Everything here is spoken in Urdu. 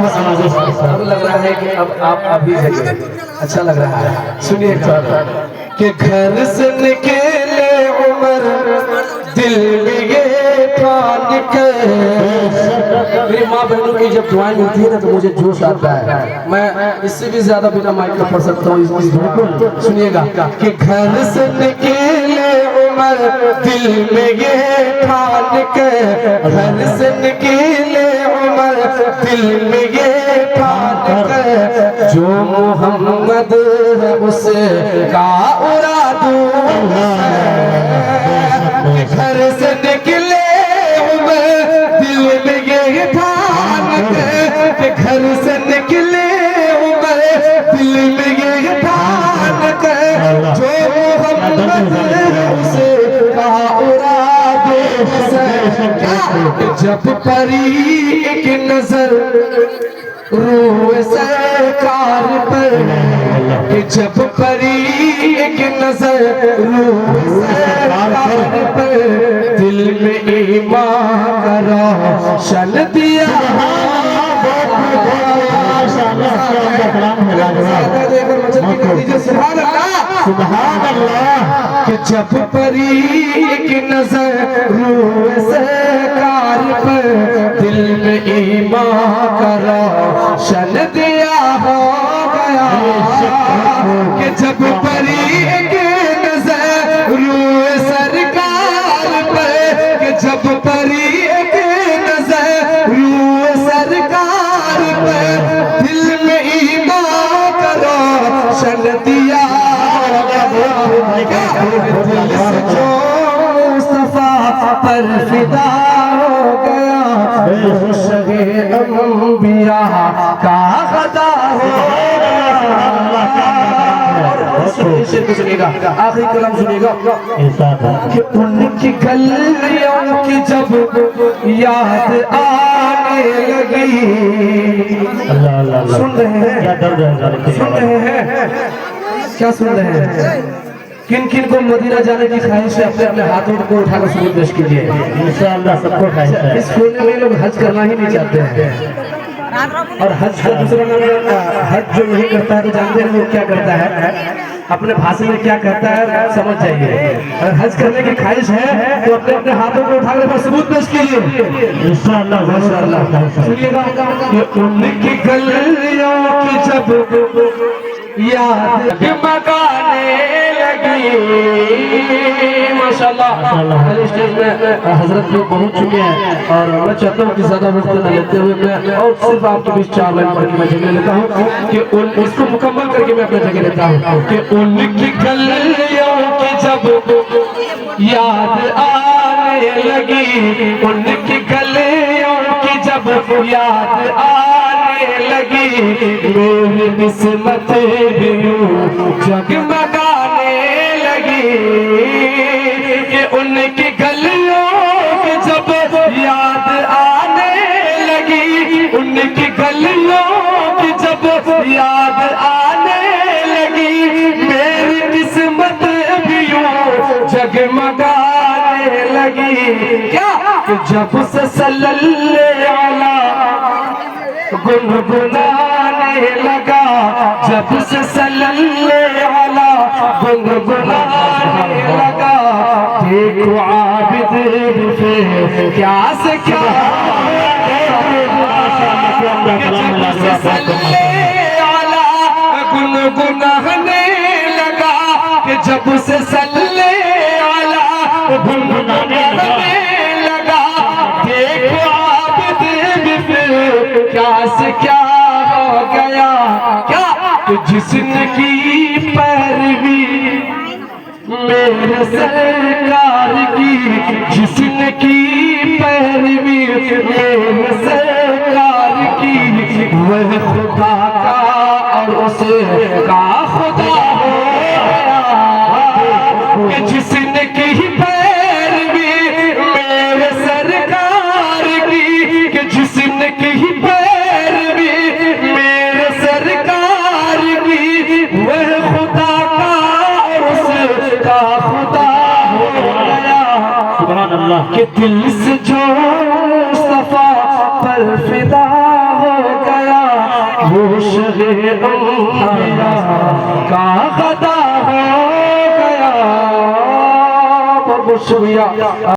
اب لگ رہا ہے کہ اب آپ ابھی جگہ اچھا لگ رہا ہے. سنیے کہ گھر سے نکلے عمر دل میں یہ ٹھان کے. میری ماں بہنوں کی جب دعائیں ملتی ہے نا تو مجھے جوش آتا ہے. میں اس سے بھی زیادہ بنا مائک کا پڑھ سکتا ہوں اس دعا. سنیے گا کہ گھر سے نکلے عمر دل میں یہ ٹھان کے. گھر سے نکلے عمر دل میں یہ ٹھان کے. جو محمد ہے اس کا ارادوں ہے. گھر سے نکلے عمر دل میں یہ ٹھان کے. گھر سے نکلے عمر دل میں یہ ٹھان کے. جو محمد ہے اس کا ارادوں ہے. جب پری ایک نظر روح سرکار پر. جب پری ایک نظر روح سرکار پر. دل میں ایمان کا روشن دیا. سبحان اللہ. کہ جب پری ایک نظر روح سرکار پر. دل میں ایمان کا روشن دیا ہو گیا. کہ جب پری ایک نظر روح سرکار پر. کہ جب پری ایک نظر روح سرکار پر. دل میں ایمان کا روشن دیا. دل سے جو مصطفیٰ پر فدا ہو گیا. شہید انبیاء کا غدا ہو سنیے گا. آخری کلام سنیے گا کہ ان کی گلیوں کی جب یاد آنے لگی. سن رہے ہیں؟ سن رہے ہیں؟ کیا سن رہے ہیں؟ کن کن کو مدینہ جانے کی خواہش ہے اپنے اپنے ہاتھوں کو اٹھا کر ثبوت پیش کیجیے. انشاءاللہ سب کو خواہش ہے. اس کونے میں لوگ حج کرنا ہی نہیں چاہتے ہیں. اور حج کا دوسرا نام حج جو نہیں کرتا ہے تو جانتے ہیں وہ کیا کرتا ہے. اپنے بھاشن میں کیا کہتا ہے سمجھ جائیے. اگر حج کرنے کی خواہش ہے تو اپنے اپنے ہاتھوں کو اٹھا کر ثبوت پیش کیجیے. انشاءاللہ ماشاءاللہ. سنیے گا کہ ان کی گلیوں کی جب یاد جگمگانے لگی. ماشاءاللہ اسٹیج میں حضرت لوگ پہنچ چکے ہیں اور میں چاہتا ہوں کہ زیادہ وقت نہ لیتے ہوئے میں اور صرف آپ کے بیچ 4 لائن پڑھ کے میں جگہ لیتا ہوں کہ اس کو مکمل کر کے میں اپنا جگہ لیتا ہوں کہ ان کی گلیوں کی جب یاد آنے لگی. ان کی گلیوں کی جب یاد آنے لگی. میری قسمت بھی یوں جگمگانے لگی. کہ ان کی گلیوں کی جب یاد آنے لگی. ان کی گلیوں کی جب یاد آنے لگی. میری قسمت بھی یوں جگمگانے لگی. کیا کہ جب سے صلی اللہ علیہ گنگنانے لگا. جب سے صلی اللہ علیہ گنگنانے لگا. دیکھو عابد بھی کیا سے کیا. جب سے صلی اللہ گنگنانے لگا. کہ جب سے صلی اللہ گنگنانے لگا. دیکھو عابد بھی کیا سے کیا ہو گیا. کیا کہ جس نے کی پیروی میرے سرکار کی. جس نے کی پیروی میرے سرکار کی. وہ خدا کا اور اس کا خدا ہو گیا. کہ جس نے کی پیروی میرے سرکار کی. کہ جس نے کی پیروی میرے سرکار کی. وہ خدا کا اور اس کا خدا ہو گیا. سبحان اللہ. کہ دل سے جو مصطفیٰ پر فدا ہو گیا. عشق انبیاء کا خطا ہو گیا، بہت شکریہ.